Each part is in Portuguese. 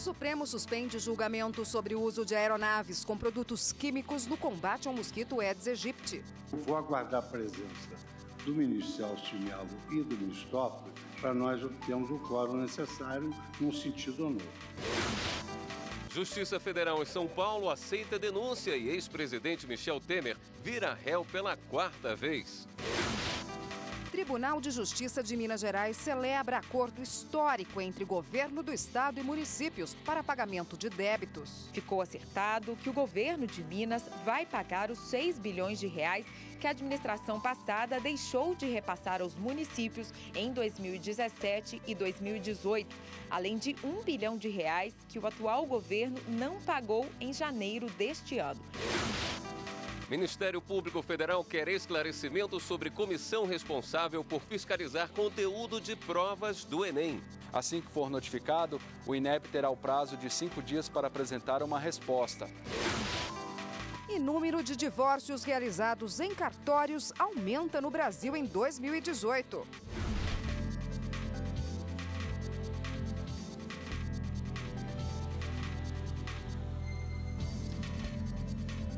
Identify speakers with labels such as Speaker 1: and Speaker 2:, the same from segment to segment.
Speaker 1: Supremo suspende julgamento sobre o uso de aeronaves com produtos químicos no combate ao mosquito Aedes aegypti.
Speaker 2: Vou aguardar a presença do ministro Celso de Mello e do ministro Toffoli para nós obtermos o quórum necessário num sentido ou no outro.
Speaker 3: Justiça Federal em São Paulo aceita denúncia e ex-presidente Michel Temer vira réu pela 4ª vez.
Speaker 1: Tribunal de Justiça de Minas Gerais celebra acordo histórico entre governo do estado e municípios para pagamento de débitos.
Speaker 4: Ficou acertado que o governo de Minas vai pagar os 6 bilhões de reais que a administração passada deixou de repassar aos municípios em 2017 e 2018, além de 1 bilhão de reais que o atual governo não pagou em janeiro deste ano.
Speaker 3: Ministério Público Federal quer esclarecimento sobre comissão responsável por fiscalizar conteúdo de provas do Enem.
Speaker 5: Assim que for notificado, o INEP terá o prazo de 5 dias para apresentar uma resposta.
Speaker 1: E número de divórcios realizados em cartórios aumenta no Brasil em 2018.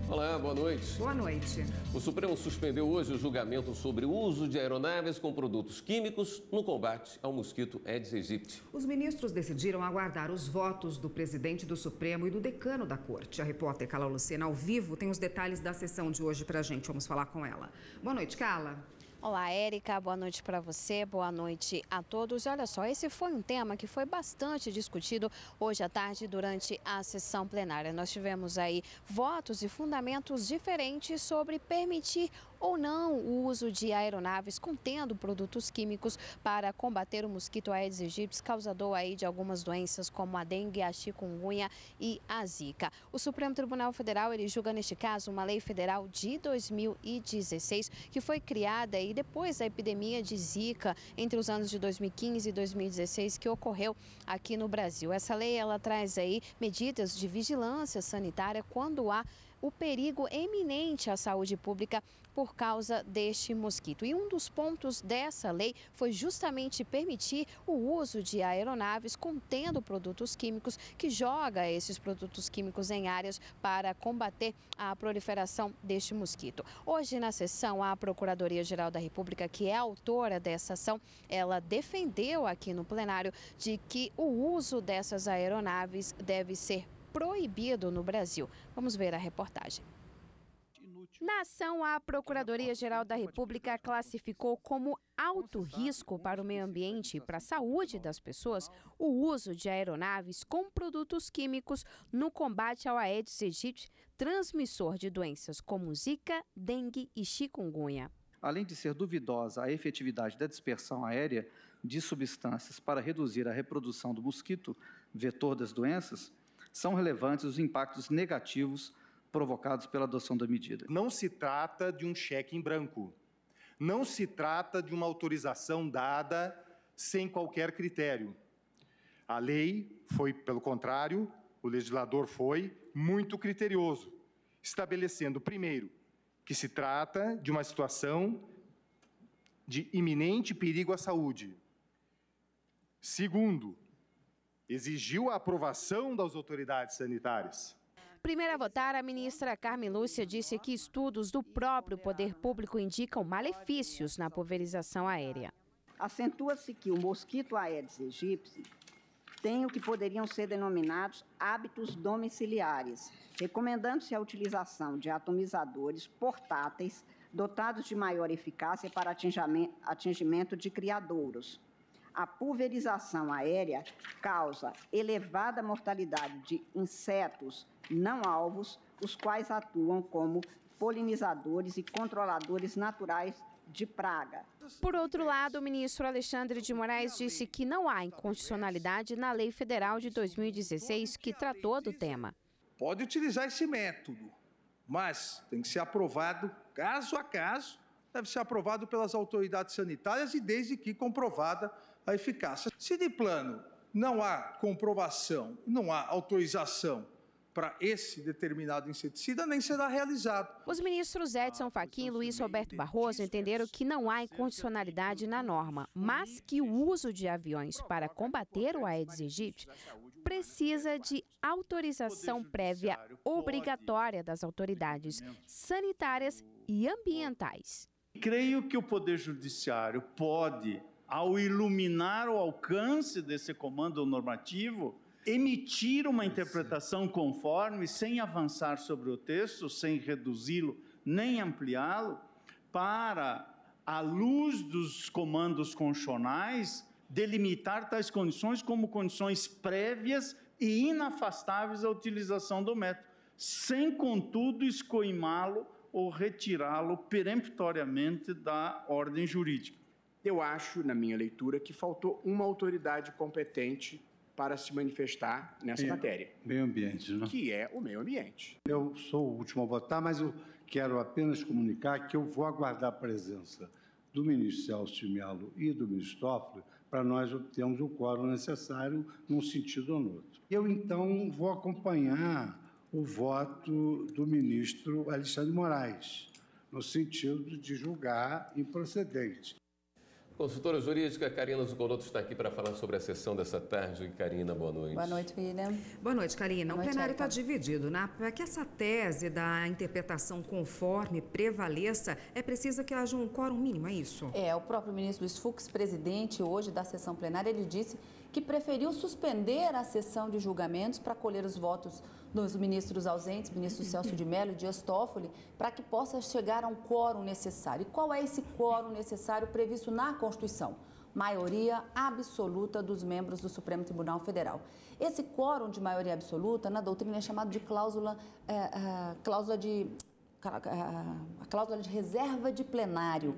Speaker 3: Olá, boa noite.
Speaker 1: Boa noite.
Speaker 3: O Supremo suspendeu hoje o julgamento sobre o uso de aeronaves com produtos químicos no combate ao mosquito Aedes aegypti.
Speaker 1: Os ministros decidiram aguardar os votos do presidente do Supremo e do decano da Corte. A repórter Carla Lucena, ao vivo, tem os detalhes da sessão de hoje pra gente. Vamos falar com ela. Boa noite, Carla.
Speaker 6: Olá, Érica. Boa noite para você, boa noite a todos. Olha só, esse foi um tema que foi bastante discutido hoje à tarde durante a sessão plenária. Nós tivemos aí votos e fundamentos diferentes sobre permitir ou não o uso de aeronaves contendo produtos químicos para combater o mosquito Aedes aegypti, causador aí de algumas doenças como a dengue, a chikungunya e a zika. O Supremo Tribunal Federal, ele julga neste caso uma lei federal de 2016 que foi criada aí depois da epidemia de zika entre os anos de 2015 e 2016 que ocorreu aqui no Brasil. Essa lei, ela traz aí medidas de vigilância sanitária quando há o perigo eminente à saúde pública por causa deste mosquito. E um dos pontos dessa lei foi justamente permitir o uso de aeronaves contendo produtos químicos, que joga esses produtos químicos em áreas para combater a proliferação deste mosquito. Hoje, na sessão, a Procuradoria-Geral da República, que é autora dessa ação, ela defendeu aqui no plenário de que o uso dessas aeronaves deve ser proibido no Brasil. Vamos ver a reportagem. Na ação, a Procuradoria-Geral da República classificou como alto risco para o meio ambiente e para a saúde das pessoas o uso de aeronaves com produtos químicos no combate ao Aedes aegypti, transmissor de doenças como zika, dengue e chikungunya.
Speaker 7: Além de ser duvidosa a efetividade da dispersão aérea de substâncias para reduzir a reprodução do mosquito, vetor das doenças, são relevantes os impactos negativos provocados pela adoção da medida.
Speaker 8: Não se trata de um cheque em branco. Não se trata de uma autorização dada sem qualquer critério. A lei foi, pelo contrário, o legislador foi muito criterioso, estabelecendo, primeiro, que se trata de uma situação de iminente perigo à saúde. Segundo, exigiu a aprovação das autoridades sanitárias.
Speaker 6: Primeira a votar, a ministra Carmen Lúcia disse que estudos do próprio poder público indicam malefícios na pulverização aérea.
Speaker 9: Acentua-se que o mosquito Aedes aegypti tem o que poderiam ser denominados hábitos domiciliares, recomendando-se a utilização de atomizadores portáteis dotados de maior eficácia para atingimento de criadouros. A pulverização aérea causa elevada mortalidade de insetos não alvos, os quais atuam como polinizadores e controladores naturais de praga.
Speaker 6: Por outro lado, o ministro Alexandre de Moraes disse que não há inconstitucionalidade na Lei Federal de 2016 que tratou do tema.
Speaker 10: Pode utilizar esse método, mas tem que ser aprovado caso a caso, deve ser aprovado pelas autoridades sanitárias e desde que comprovada a eficácia. Se de plano não há comprovação, não há autorização para esse determinado inseticida nem será realizado.
Speaker 6: Os ministros Edson Fachin e Luiz Roberto Barroso entenderam que não há incondicionalidade na norma, mas que o uso de aviões para combater o Aedes aegypti precisa de autorização prévia obrigatória das autoridades sanitárias e ambientais.
Speaker 11: Creio que o Poder Judiciário pode, ao iluminar o alcance desse comando normativo, emitir uma interpretação conforme, sem avançar sobre o texto, sem reduzi-lo nem ampliá-lo, para, à luz dos comandos constitucionais, delimitar tais condições como condições prévias e inafastáveis à utilização do método, sem, contudo, escoimá-lo ou retirá-lo peremptoriamente da ordem jurídica.
Speaker 12: Eu acho, na minha leitura, que faltou uma autoridade competente para se manifestar nessa matéria.
Speaker 2: Meio ambiente, não?
Speaker 12: Que é o meio ambiente.
Speaker 2: Eu sou o último a votar, mas eu quero apenas comunicar que eu vou aguardar a presença do ministro Celso de Mello e do ministro Toffoli para nós obtermos o quórum necessário num sentido ou no outro. Eu, então, vou acompanhar o voto do ministro Alexandre Moraes, no sentido de julgar improcedente.
Speaker 3: Consultora jurídica Karina Zucolotto está aqui para falar sobre a sessão dessa tarde. Karina, boa noite.
Speaker 13: Boa noite, William.
Speaker 1: Boa noite, Karina.
Speaker 13: Boa noite,
Speaker 1: o plenário está
Speaker 13: Erika.
Speaker 1: dividido. Para que essa tese da interpretação conforme prevaleça, é preciso que haja um quórum mínimo, é isso?
Speaker 13: O próprio ministro Luiz Fux, presidente hoje da sessão plenária, ele disse que preferiu suspender a sessão de julgamentos para colher os votos dos ministros ausentes, ministros Celso de Mello e Dias Toffoli, para que possa chegar a um quórum necessário. E qual é esse quórum necessário previsto na Constituição? Maioria absoluta dos membros do Supremo Tribunal Federal. Esse quórum de maioria absoluta, na doutrina, é chamado de cláusula de reserva de plenário.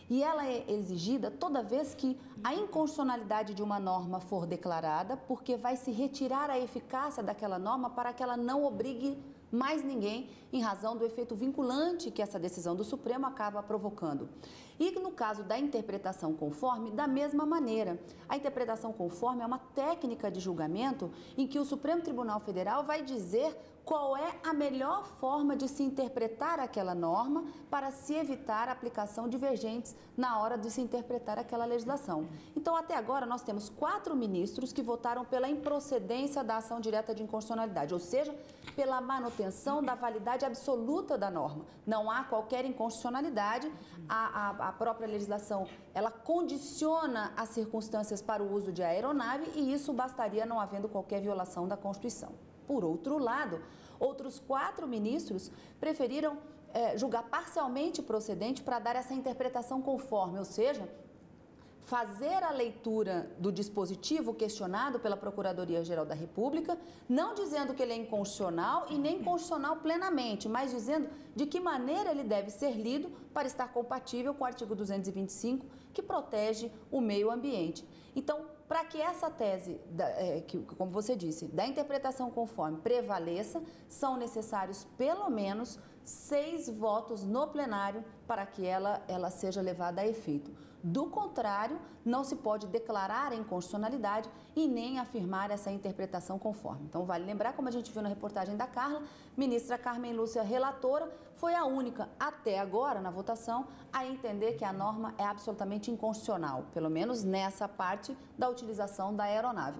Speaker 13: E ela é exigida toda vez que a inconstitucionalidade de uma norma for declarada, porque vai se retirar a eficácia daquela norma para que ela não obrigue mais ninguém em razão do efeito vinculante que essa decisão do Supremo acaba provocando. E no caso da interpretação conforme, da mesma maneira. A interpretação conforme é uma técnica de julgamento em que o Supremo Tribunal Federal vai dizer qual é a melhor forma de se interpretar aquela norma para se evitar a aplicação divergentes na hora de se interpretar aquela legislação. Então, até agora, nós temos 4 ministros que votaram pela improcedência da ação direta de inconstitucionalidade, ou seja, pela manutenção da validade absoluta da norma. Não há qualquer inconstitucionalidade, a própria legislação, ela condiciona as circunstâncias para o uso de aeronave e isso bastaria não havendo qualquer violação da Constituição. Por outro lado, outros 4 ministros preferiram julgar parcialmente procedente para dar essa interpretação conforme, ou seja, fazer a leitura do dispositivo questionado pela Procuradoria-Geral da República, não dizendo que ele é inconstitucional e nem constitucional plenamente, mas dizendo de que maneira ele deve ser lido para estar compatível com o artigo 225, que protege o meio ambiente. Então, para que essa tese, como você disse, da interpretação conforme prevaleça, são necessários pelo menos 6 votos no plenário para que ela seja levada a efeito. Do contrário, não se pode declarar a inconstitucionalidade e nem afirmar essa interpretação conforme. Então, vale lembrar, como a gente viu na reportagem da Carla, ministra Carmen Lúcia, relatora, foi a única, até agora, na votação, a entender que a norma é absolutamente inconstitucional, pelo menos nessa parte da utilização da aeronave.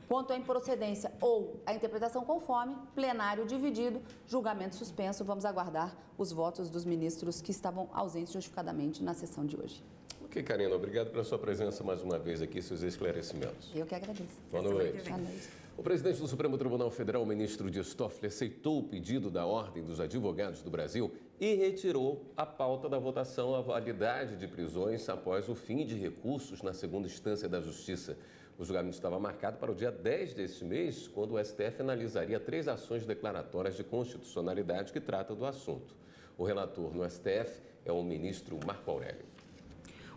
Speaker 13: Quanto à improcedência ou à interpretação conforme, plenário dividido, julgamento suspenso. Vamos aguardar os votos dos ministros que estavam ausentes justificadamente na sessão de hoje.
Speaker 3: Ok, Karina, obrigado pela sua presença mais uma vez aqui, seus esclarecimentos.
Speaker 13: Eu que agradeço.
Speaker 3: Boa noite.
Speaker 13: Boa noite.
Speaker 3: O presidente do Supremo Tribunal Federal, o ministro Dias Toffoli, aceitou o pedido da Ordem dos Advogados do Brasil e retirou a pauta da votação à validade de prisões após o fim de recursos na segunda instância da Justiça. O julgamento estava marcado para o dia 10 deste mês, quando o STF analisaria 3 ações declaratórias de constitucionalidade que tratam do assunto. O relator no STF é o ministro Marco Aurélio.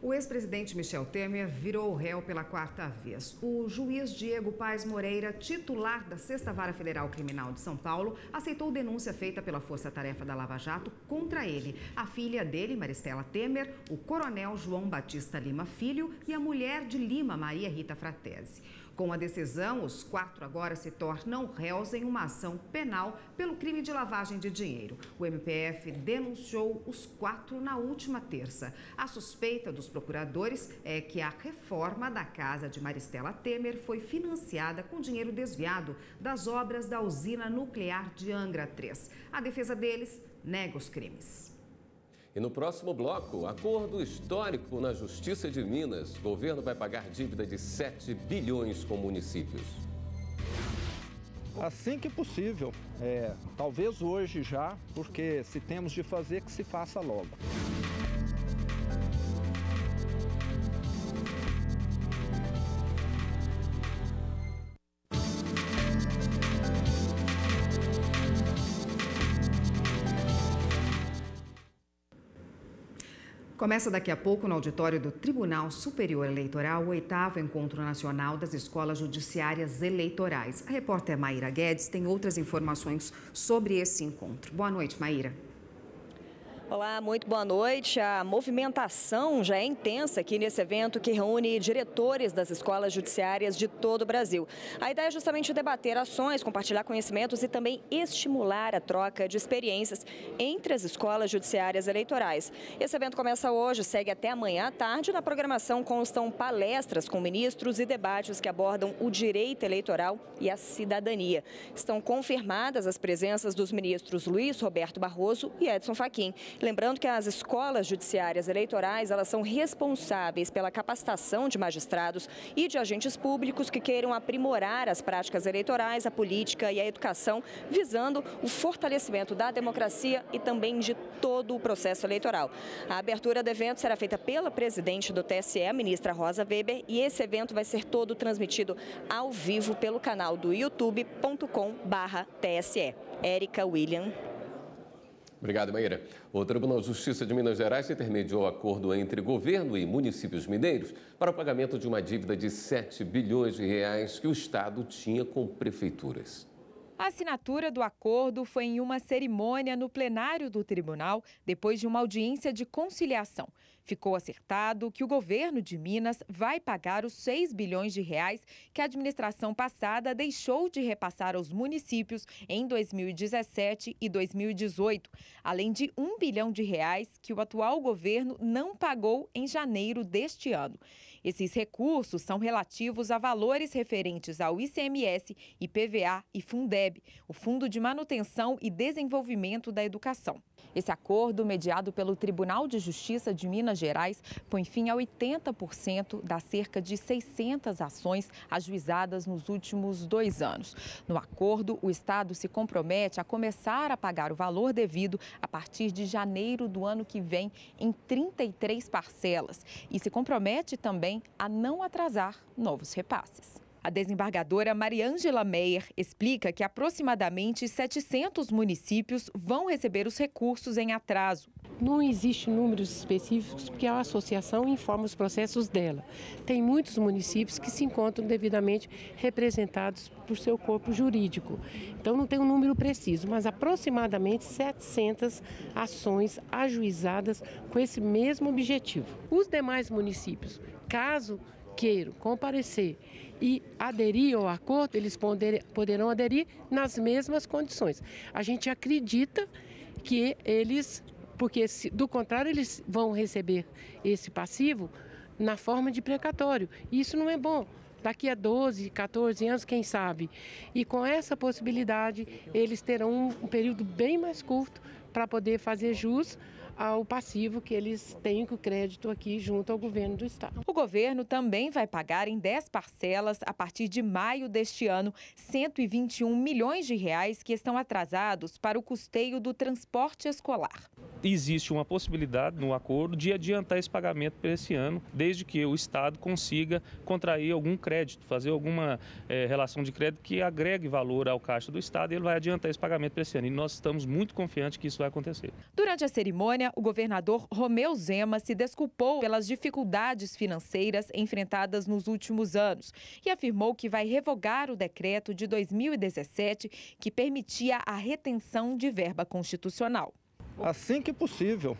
Speaker 1: O ex-presidente Michel Temer virou réu pela 4ª vez. O juiz Diego Paes Moreira, titular da 6ª Vara Federal Criminal de São Paulo, aceitou denúncia feita pela Força Tarefa da Lava Jato contra ele, a filha dele, Maristela Temer, o coronel João Batista Lima Filho e a mulher de Lima, Maria Rita Fratesi. Com a decisão, os 4 agora se tornam réus em uma ação penal pelo crime de lavagem de dinheiro. O MPF denunciou os 4 na última terça. A suspeita dos procuradores é que a reforma da casa de Maristela Temer foi financiada com dinheiro desviado das obras da usina nuclear de Angra 3. A defesa deles nega os crimes.
Speaker 3: E no próximo bloco, acordo histórico na Justiça de Minas. O governo vai pagar dívida de 7 bilhões com municípios.
Speaker 14: Assim que possível. Talvez hoje já, porque se temos de fazer, que se faça logo.
Speaker 1: Começa daqui a pouco no auditório do Tribunal Superior Eleitoral o 8º Encontro Nacional das Escolas Judiciárias Eleitorais. A repórter Maíra Guedes tem outras informações sobre esse encontro. Boa noite, Maíra.
Speaker 15: Olá, muito boa noite. A movimentação já é intensa aqui nesse evento que reúne diretores das escolas judiciárias de todo o Brasil. A ideia é justamente debater ações, compartilhar conhecimentos e também estimular a troca de experiências entre as escolas judiciárias eleitorais. Esse evento começa hoje, segue até amanhã à tarde. Na programação constam palestras com ministros e debates que abordam o direito eleitoral e a cidadania. Estão confirmadas as presenças dos ministros Luiz Roberto Barroso e Edson Fachin. Lembrando que as escolas judiciárias eleitorais, elas são responsáveis pela capacitação de magistrados e de agentes públicos que queiram aprimorar as práticas eleitorais, a política e a educação, visando o fortalecimento da democracia e também de todo o processo eleitoral. A abertura do evento será feita pela presidente do TSE, a ministra Rosa Weber, e esse evento vai ser todo transmitido ao vivo pelo canal do youtube.com/TSE. Érica William.
Speaker 3: Obrigado, Maíra. O Tribunal de Justiça de Minas Gerais intermediou o acordo entre governo e municípios mineiros para o pagamento de uma dívida de 7 bilhões de reais que o Estado tinha com prefeituras.
Speaker 4: A assinatura do acordo foi em uma cerimônia no plenário do tribunal, depois de uma audiência de conciliação. Ficou acertado que o governo de Minas vai pagar os 6 bilhões de reais que a administração passada deixou de repassar aos municípios em 2017 e 2018, além de 1 bilhão de reais que o atual governo não pagou em janeiro deste ano. Esses recursos são relativos a valores referentes ao ICMS, IPVA e Fundeb, o Fundo de Manutenção e Desenvolvimento da Educação. Esse acordo, mediado pelo Tribunal de Justiça de Minas Gerais, põe fim a 80% das cerca de 600 ações ajuizadas nos últimos 2 anos. No acordo, o Estado se compromete a começar a pagar o valor devido a partir de janeiro do ano que vem em 33 parcelas e se compromete também a não atrasar novos repasses. A desembargadora Mariângela Meyer explica que aproximadamente 700 municípios vão receber os recursos em atraso.
Speaker 16: Não existe números específicos porque a associação informa os processos dela. Tem muitos municípios que se encontram devidamente representados por seu corpo jurídico. Então não tem um número preciso, mas aproximadamente 700 ações ajuizadas com esse mesmo objetivo. Os demais municípios, caso queiram comparecer e aderir ao acordo, eles poderão aderir nas mesmas condições. A gente acredita que eles, porque do contrário eles vão receber esse passivo na forma de precatório. E isso não é bom. Daqui a 12, 14 anos, quem sabe. E com essa possibilidade, eles terão um período bem mais curto para poder fazer jus ao passivo que eles têm com crédito aqui junto ao governo do Estado.
Speaker 4: O governo também vai pagar em 10 parcelas, a partir de maio deste ano, 121 milhões de reais que estão atrasados para o custeio do transporte escolar.
Speaker 17: existe uma possibilidade no acordo de adiantar esse pagamento para esse ano, desde que o Estado consiga contrair algum crédito, fazer alguma relação de crédito que agregue valor ao caixa do Estado, e ele vai adiantar esse pagamento para esse ano. E nós estamos muito confiantes que isso vai acontecer.
Speaker 4: Durante a cerimônia, o governador Romeu Zema se desculpou pelas dificuldades financeiras enfrentadas nos últimos anos e afirmou que vai revogar o decreto de 2017 que permitia a retenção de verba constitucional.
Speaker 14: Assim que possível,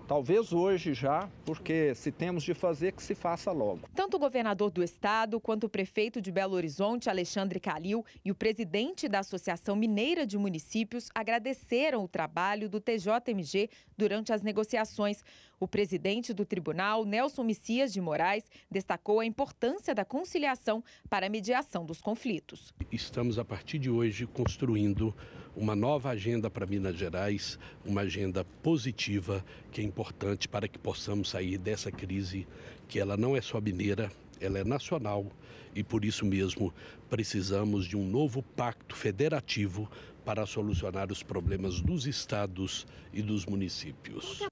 Speaker 14: talvez hoje já, porque se temos de fazer, que se faça logo.
Speaker 4: Tanto o governador do estado quanto o prefeito de Belo Horizonte, Alexandre Calil, e o presidente da Associação Mineira de Municípios agradeceram o trabalho do TJMG durante as negociações. O presidente do tribunal, Nelson Messias de Moraes, destacou a importância da conciliação para a mediação dos conflitos.
Speaker 18: Estamos, a partir de hoje, construindo uma nova agenda para Minas Gerais, uma agenda positiva, que é importante para que possamos sair dessa crise, que ela não é só mineira, ela é nacional e, por isso mesmo, precisamos de um novo pacto federativo para solucionar os problemas dos estados e dos municípios.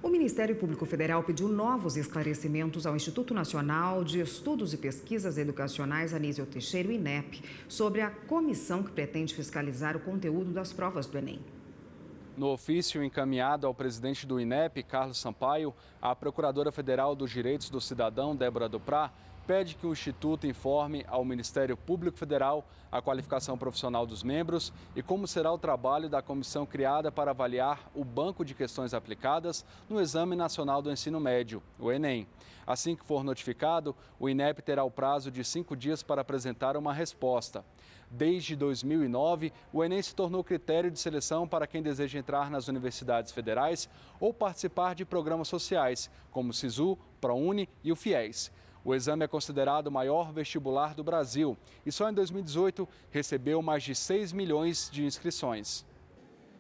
Speaker 1: O Ministério Público Federal pediu novos esclarecimentos ao Instituto Nacional de Estudos e Pesquisas Educacionais Anísio Teixeira, o INEP, sobre a comissão que pretende fiscalizar o conteúdo das provas do Enem.
Speaker 5: No ofício encaminhado ao presidente do INEP, Carlos Sampaio, a Procuradora Federal dos Direitos do Cidadão, Débora Duprá, pede que o Instituto informe ao Ministério Público Federal a qualificação profissional dos membros e como será o trabalho da comissão criada para avaliar o banco de questões aplicadas no Exame Nacional do Ensino Médio, o Enem. Assim que for notificado, o INEP terá o prazo de 5 dias para apresentar uma resposta. Desde 2009, o Enem se tornou critério de seleção para quem deseja entrar nas universidades federais ou participar de programas sociais, como o SISU, ProUni e o FIES. O exame é considerado o maior vestibular do Brasil e só em 2018 recebeu mais de 6 milhões de inscrições.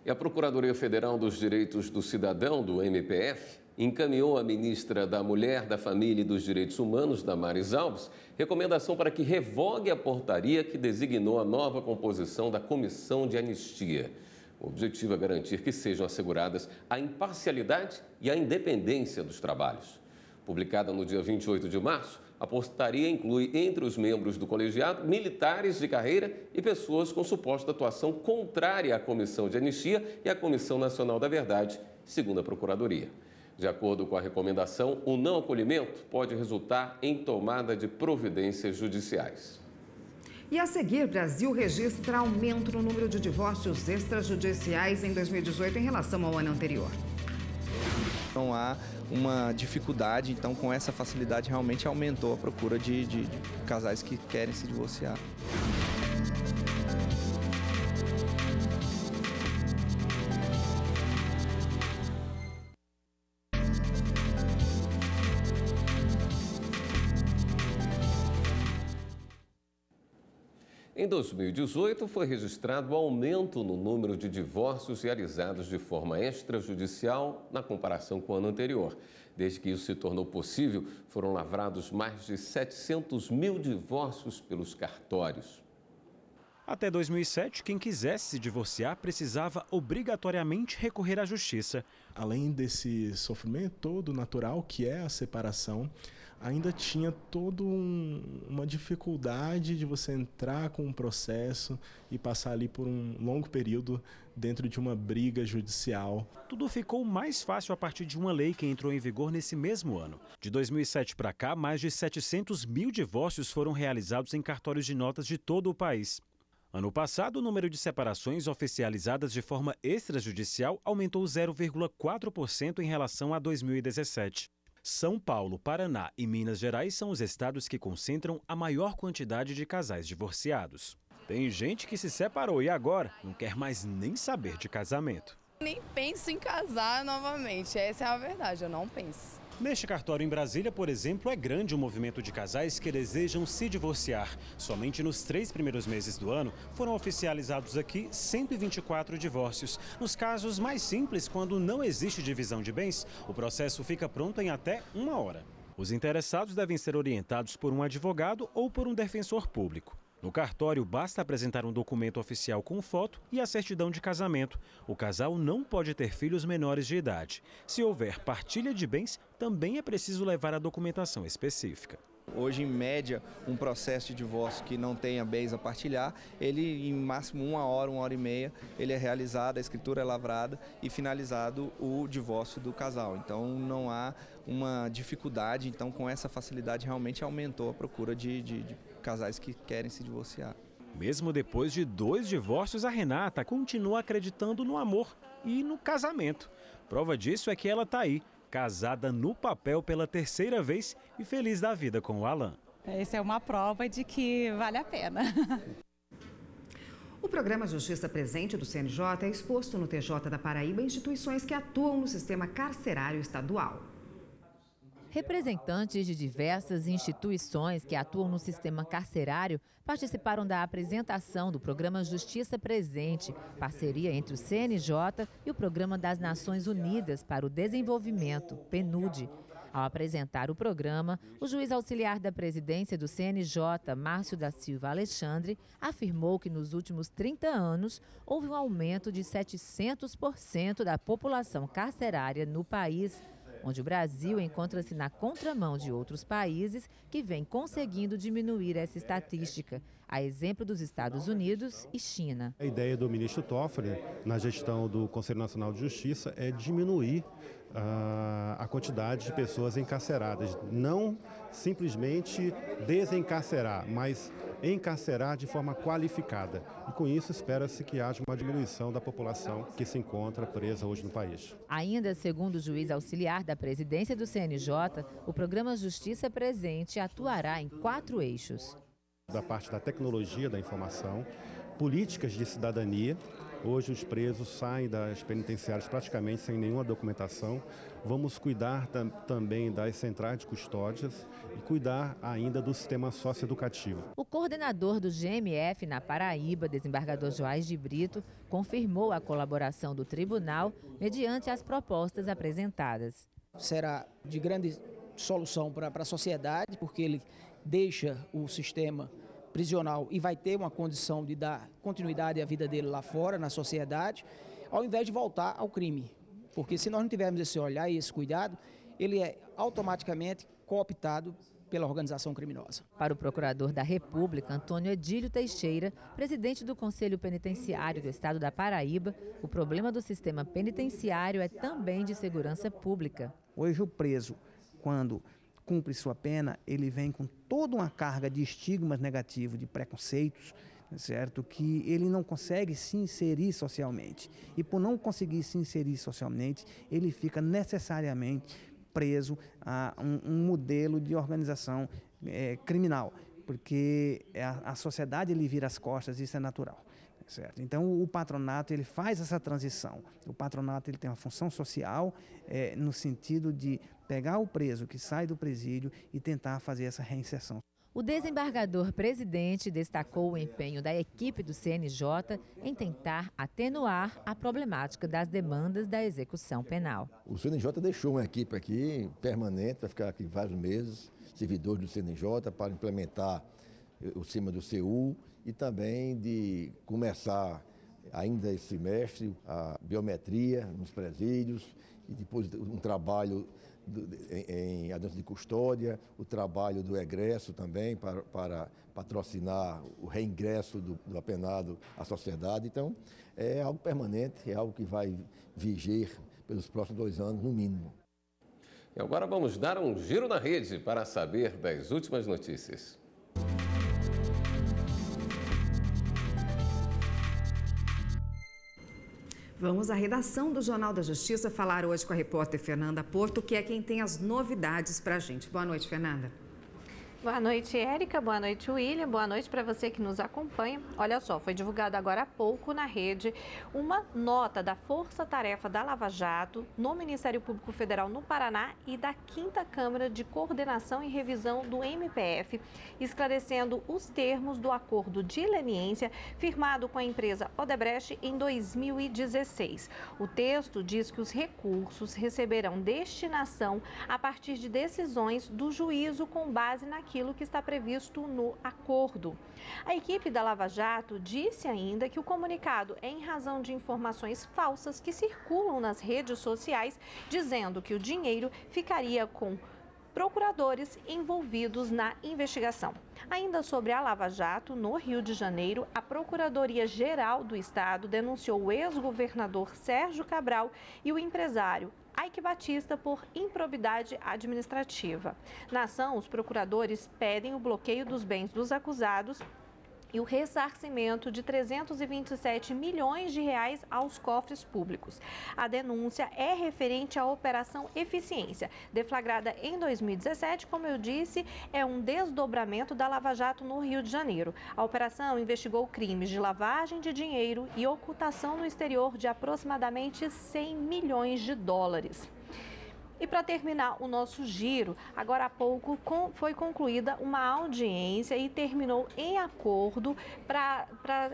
Speaker 3: E a Procuradoria Federal dos Direitos do Cidadão, do MPF, encaminhou à ministra da Mulher, da Família e dos Direitos Humanos, Damares Alves, recomendação para que revogue a portaria que designou a nova composição da Comissão de Anistia. O objetivo é garantir que sejam asseguradas a imparcialidade e a independência dos trabalhos. Publicada no dia 28 de março, a portaria inclui entre os membros do colegiado militares de carreira e pessoas com suposta atuação contrária à Comissão de Anistia e à Comissão Nacional da Verdade, segundo a Procuradoria. De acordo com a recomendação, o não acolhimento pode resultar em tomada de providências judiciais.
Speaker 1: E a seguir, Brasil registra aumento no número de divórcios extrajudiciais em 2018 em relação ao ano anterior.
Speaker 19: Não há uma dificuldade, então com essa facilidade realmente aumentou a procura de casais que querem se divorciar.
Speaker 3: Em 2018, foi registrado aumento no número de divórcios realizados de forma extrajudicial na comparação com o ano anterior. Desde que isso se tornou possível, foram lavrados mais de 700 mil divórcios pelos cartórios.
Speaker 20: Até 2007, quem quisesse se divorciar precisava obrigatoriamente recorrer à justiça.
Speaker 21: Além desse sofrimento todo natural que é a separação, ainda tinha toda uma dificuldade de você entrar com um processo e passar ali por um longo período dentro de uma briga judicial.
Speaker 20: Tudo ficou mais fácil a partir de uma lei que entrou em vigor nesse mesmo ano. De 2007 para cá, mais de 700 mil divórcios foram realizados em cartórios de notas de todo o país. Ano passado, o número de separações oficializadas de forma extrajudicial aumentou 0,4% em relação a 2017. São Paulo, Paraná e Minas Gerais são os estados que concentram a maior quantidade de casais divorciados. Tem gente que se separou e agora não quer mais nem saber de casamento.
Speaker 22: Nem penso em casar novamente, essa é a verdade, eu não penso.
Speaker 20: Neste cartório em Brasília, por exemplo, é grande o movimento de casais que desejam se divorciar. Somente nos 3 primeiros meses do ano foram oficializados aqui 124 divórcios. Nos casos mais simples, quando não existe divisão de bens, o processo fica pronto em até 1 hora. Os interessados devem ser orientados por um advogado ou por um defensor público. No cartório, basta apresentar um documento oficial com foto e a certidão de casamento. O casal não pode ter filhos menores de idade. Se houver partilha de bens, também é preciso levar a documentação específica.
Speaker 19: Hoje, em média, um processo de divórcio que não tenha bens a partilhar, ele em máximo 1 hora e meia, ele é realizado, a escritura é lavrada e finalizado o divórcio do casal. Então não há uma dificuldade, então com essa facilidade realmente aumentou a procura de casais que querem se divorciar.
Speaker 20: Mesmo depois de 2 divórcios, a Renata continua acreditando no amor e no casamento. Prova disso é que ela está aí, casada no papel pela 3ª vez e feliz da vida com o Alan.
Speaker 7: Essa é uma prova de que vale a pena.
Speaker 1: O programa Justiça Presente do CNJ é exposto no TJ da Paraíba instituições que atuam no sistema carcerário estadual.
Speaker 8: Representantes de diversas instituições que atuam no sistema carcerário participaram da apresentação do programa Justiça Presente, parceria entre o CNJ e o Programa das Nações Unidas para o Desenvolvimento, PNUD. Ao apresentar o programa, o juiz auxiliar da presidência do CNJ, Márcio da Silva Alexandre, afirmou que nos últimos 30 anos houve um aumento de 700% da população carcerária no país, onde o Brasil encontra-se na contramão de outros países que vêm conseguindo diminuir essa estatística, a exemplo dos Estados Unidos e China.
Speaker 23: A ideia do ministro Toffoli, na gestão do Conselho Nacional de Justiça, é diminuir a quantidade de pessoas encarceradas. Não simplesmente desencarcerar, mas encarcerar de forma qualificada. E com isso espera-se que haja uma diminuição da população que se encontra presa hoje no país.
Speaker 8: Ainda segundo o juiz auxiliar da presidência do CNJ, o programa Justiça Presente atuará em 4 eixos.
Speaker 23: Da parte da tecnologia da informação, políticas de cidadania. Hoje os presos saem das penitenciárias praticamente sem nenhuma documentação. Vamos cuidar também das centrais de custódias e cuidar ainda do sistema socioeducativo.
Speaker 8: O coordenador do GMF na Paraíba, desembargador Joás de Brito, confirmou a colaboração do tribunal mediante as propostas apresentadas.
Speaker 24: Será de grande solução para a sociedade, porque ele deixa o sistema prisional e vai ter uma condição de dar continuidade à vida dele lá fora, na sociedade, ao invés de voltar ao crime. Porque se nós não tivermos esse olhar e esse cuidado, ele é automaticamente cooptado pela organização criminosa.
Speaker 8: Para o procurador da República, Antônio Edílio Teixeira, presidente do Conselho Penitenciário do Estado da Paraíba, o problema do sistema penitenciário é também de segurança pública.
Speaker 24: Hoje o preso, quando cumpre sua pena, ele vem com toda uma carga de estigmas negativos, de preconceitos, certo? Que ele não consegue se inserir socialmente. E por não conseguir se inserir socialmente, ele fica necessariamente preso a um modelo de organização criminal, porque a sociedade lhe vira as costas, isso é natural. Certo? Então o patronato ele faz essa transição. O patronato ele tem uma função social no sentido de pegar o preso que sai do presídio e tentar fazer essa reinserção.
Speaker 8: O desembargador presidente destacou o empenho da equipe do CNJ em tentar atenuar a problemática das demandas da execução penal.
Speaker 25: O CNJ deixou uma equipe aqui permanente, vai ficar aqui vários meses, servidores do CNJ para implementar o sistema do CU e também de começar ainda esse semestre a biometria nos presídios e depois um trabalho em audiência de custódia, o trabalho do egresso também para patrocinar o reingresso do apenado à sociedade. Então, é algo permanente, é algo que vai viger pelos próximos 2 anos, no mínimo.
Speaker 3: E agora vamos dar um giro na rede para saber das últimas notícias.
Speaker 1: Vamos à redação do Jornal da Justiça falar hoje com a repórter Fernanda Porto, que é quem tem as novidades para a gente. Boa noite, Fernanda.
Speaker 26: Boa noite, Érica. Boa noite, William. Boa noite para você que nos acompanha. Olha só, foi divulgada agora há pouco na rede uma nota da Força Tarefa da Lava Jato no Ministério Público Federal no Paraná e da 5ª Câmara de Coordenação e Revisão do MPF, esclarecendo os termos do acordo de leniência firmado com a empresa Odebrecht em 2016. O texto diz que os recursos receberão destinação a partir de decisões do juízo com base naquilo aquilo que está previsto no acordo. A equipe da Lava Jato disse ainda que o comunicado é em razão de informações falsas que circulam nas redes sociais, dizendo que o dinheiro ficaria com procuradores envolvidos na investigação. Ainda sobre a Lava Jato, no Rio de Janeiro, a Procuradoria-Geral do Estado denunciou o ex-governador Sérgio Cabral e o empresário Eike Batista por improbidade administrativa. Na ação, os procuradores pedem o bloqueio dos bens dos acusados e o ressarcimento de 327 milhões de reais aos cofres públicos. A denúncia é referente à Operação Eficiência, deflagrada em 2017, como eu disse, é um desdobramento da Lava Jato no Rio de Janeiro. A operação investigou crimes de lavagem de dinheiro e ocultação no exterior de aproximadamente 100 milhões de dólares. E para terminar o nosso giro, agora há pouco foi concluída uma audiência e terminou em acordo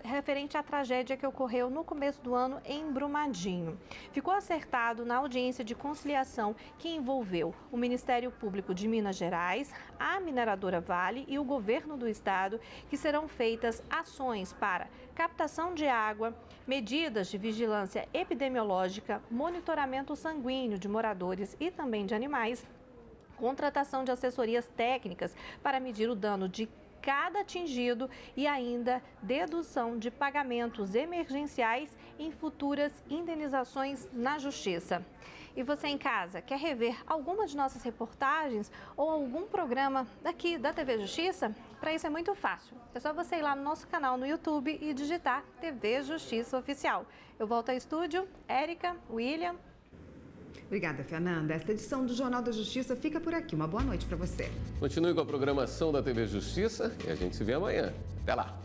Speaker 26: referente à tragédia que ocorreu no começo do ano em Brumadinho. Ficou acertado na audiência de conciliação que envolveu o Ministério Público de Minas Gerais, a mineradora Vale e o governo do estado, que serão feitas ações para captação de água, medidas de vigilância epidemiológica, monitoramento sanguíneo de moradores e também de animais, contratação de assessorias técnicas para medir o dano de cada atingido e ainda dedução de pagamentos emergenciais em futuras indenizações na Justiça. E você em casa, quer rever alguma de nossas reportagens ou algum programa daqui da TV Justiça? Para isso é muito fácil. É só você ir lá no nosso canal no YouTube e digitar TV Justiça Oficial. Eu volto ao estúdio. Érica, William.
Speaker 1: Obrigada, Fernanda. Esta edição do Jornal da Justiça fica por aqui. Uma boa noite para você.
Speaker 3: Continue com a programação da TV Justiça e a gente se vê amanhã. Até lá.